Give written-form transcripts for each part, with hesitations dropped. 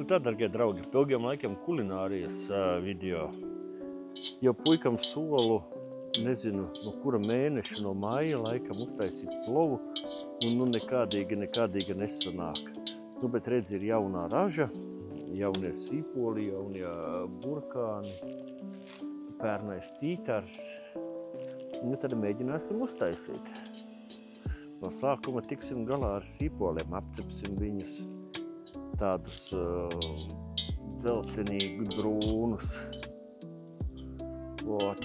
tā, dargie draugi, pēc ilgiem laikiem kulinārijas video. Jau puikam solu, nezinu, no kura mēneša, no maija laikam uztaisīt plovu, un nu nekādīgi nesanāk. Nu, bet redzi, ir jaunā raža, jaunie sīpoli, jaunie burkāni, pērnais tītars. Nu, tad mēģināsim uztaisīt. No sākuma tiksim galā ar sīpoliem, apcepsim viņus tādus dzeltenīgi brūnus. Vot.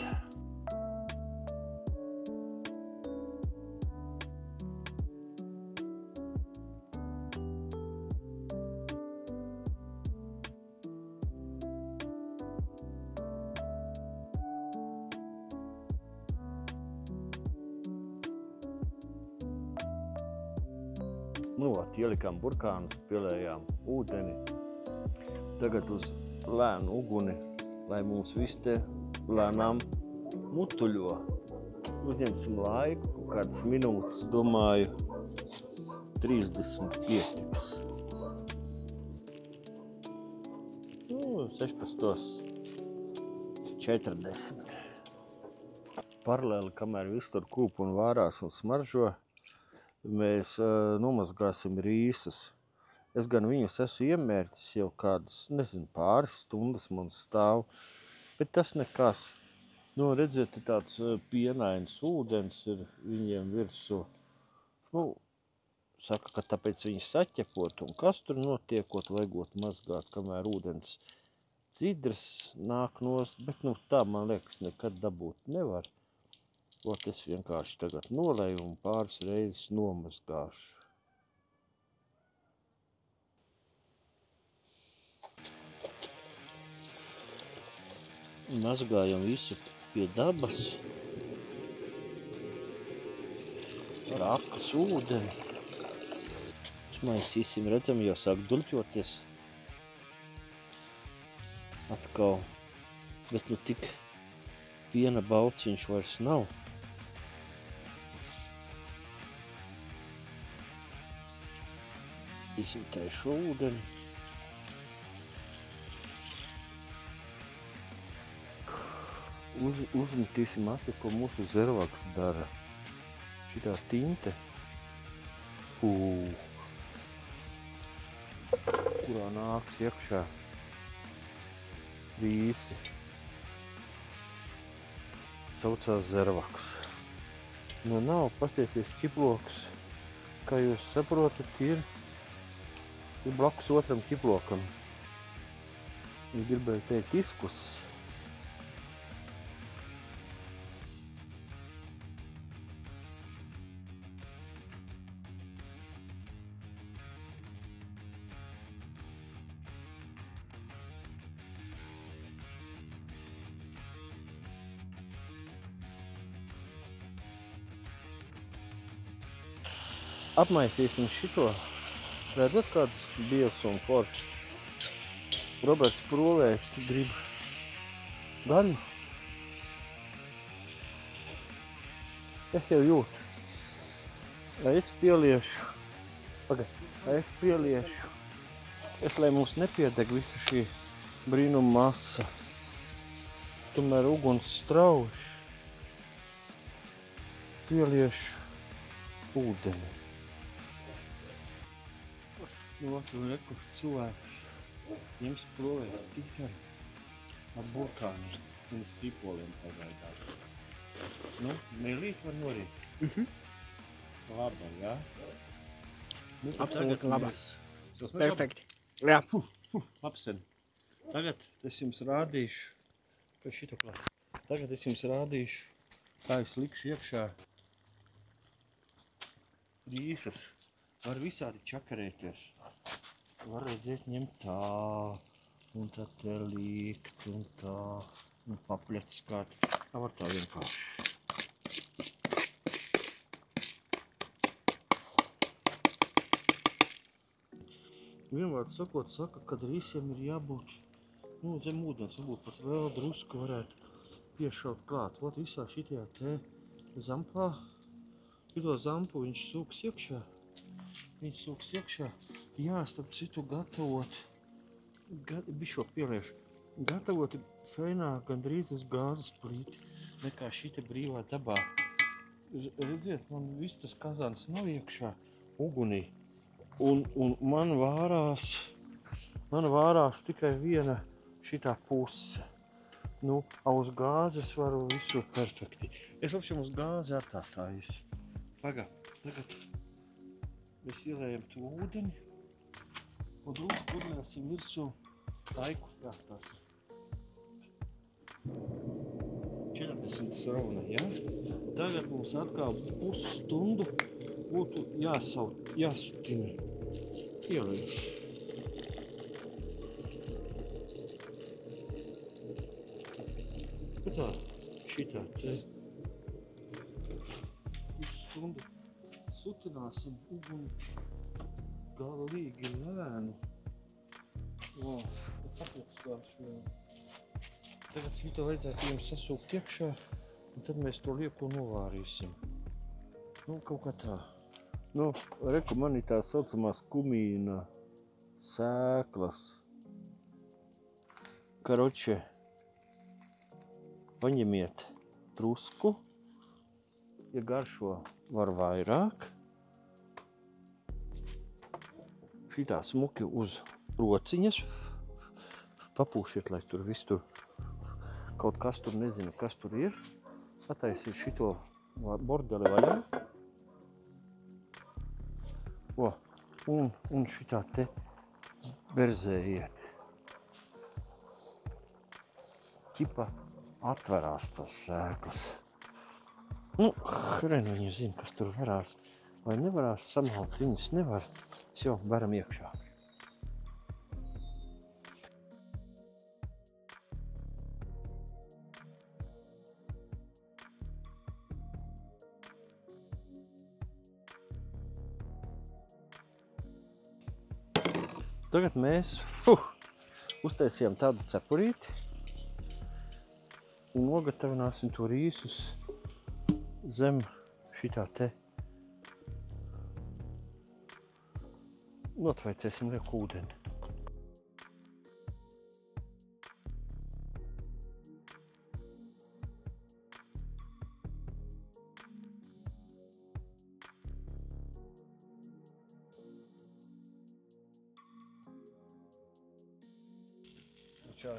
Nu, ielikām burkānus, pilējām ūdeni. Tagad uz lēnu uguni, lai mums viss te lēnām mutuļo. Uzņemsim laiku, kādas minūtes, domāju, 30 pietiks. Nu, 16:40. Paralēli, kamēr viss tur kūp un vārās un smaržo, mēs nomazgāsim rīsus. Es gan viņus esmu iemērķis jau kādas, nezinu, pāris stundas man stāv, bet tas nekas. Nu, redziet, tāds pienains ūdens ir viņiem virsū. Nu, saka, ka tāpēc viņi saķepot, un kas tur notiekot, vajagot mazgāt, kamēr ūdens dzidrs nāk nost, bet nu tā, man liekas, nekad dabūt nevar. Ot, es vienkārši tagad noleju un pāris reizes nomazgāšu. Mazgājam visu pie dabas. Ar akas ūdeni. Maisīsim, redzam, jau sāk duļķoties. Atkal. Bet nu tik piena balciņš vairs nav. Īsim trešo ūdeni. Uzmetīsim aci, ko mūsu zervaks dara. Šitā tinte, kurā nāks iekšā vīsi. Saucās zervaks. Nu nav, pastieties ķiploks, kā jūs saprotat, ir blakus otram ķiplokam. Es gribēju teikt iskusas. Apmaisīsim šito. Redzat, kāds biels un foršs? Roberts Prūvējs grib gaļu. Es jau jūtu. Es pieliešu. Es pieliešu. Lai mums nepiedeg visa šī brīnuma masa. Tomēr uguns strauši. Pieliešu ūdeni. Nu, un reku cilvēks ņems Prūvējs tītari ar burkāniem un sīpoliem pagaidās. Nu, mēlīt var norīt. Laba, jā? Nu, absolūti laba. Perfekti. Jā. Apsen. Tagad es jums rādīšu, ka šito klāt. Tagad es jums rādīšu, kā es likšu iekšā rīsas. Var visādi čakarēties. Var redzēt, ņemt tā, un tad te likt, un tā, un papļets skāt. Tā var tā vienkārši. Vienvārds sakot, saka, kad rīsiem ir jābūt, nu, zem ūdens, varbūt pat vēl drusku varētu piešaut klāt. Ot, visā šitajā te zampā, šito zampu viņš sūks iekšā. Jā, starp citu gatavot bišķot pieliešu. Gatavoti feinā gandrīz uz gāzes plīti, nekā šita brīvā dabā. Redziet, man viss tas kazans nav iekšā ugunī. Un man vārās tikai viena šitā puse. Nu, uz gāzes varu visu perfekti. Es apšiem uz gāzi attātājos. Tagad mēs ielējam to ūdeni un drusku uzliesim virsū laiku. Jā, tās 40 rauna, ja? Tagad mums atkal pusstundu būtu jāsutina. Ielēju. Tā, šitā te pusstundu sutināsim uguni galīgi lēnu. Tāpēc gāršu. Tagad šito vajadzētu jums sasūkt iekšā, un tad mēs to lieko novārīsim. Nu, kaut kā tā. Nu, reku man ir tā saucamās kumīna sēklas. Karoče. Paņemiet trusku, ja garšo var vairāk. Šitā smuki uz rociņas. Papūšiet, lai tur viss tur kaut kas tur nezinu, kas tur ir. Pataisiet šito bordeli vaļā. Un šitā te berzējiet. Ķipa atverās tas sēklas. Nu, hren viņu zina, kas tur varās. Vai nevarās samalt viņas nevar. Es jau varam iekšā. Tagad mēs uztaisījām tādu cepurīti. Un nogatavināsim to rīsus zem šitā te. Notvaicēsim lieku ūdeni. Čau.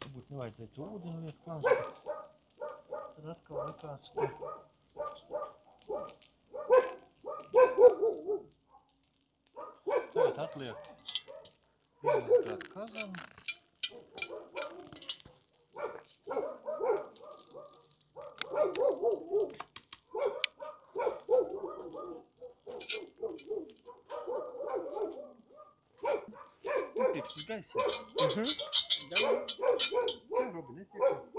Varbūt nevajadzētu ūdeni liet klāt. Tad atkal likās, ka... Tagad atliek iemazgāt kazanu. Tiks uz gaisiem. Čau, Robin, es iekļauju.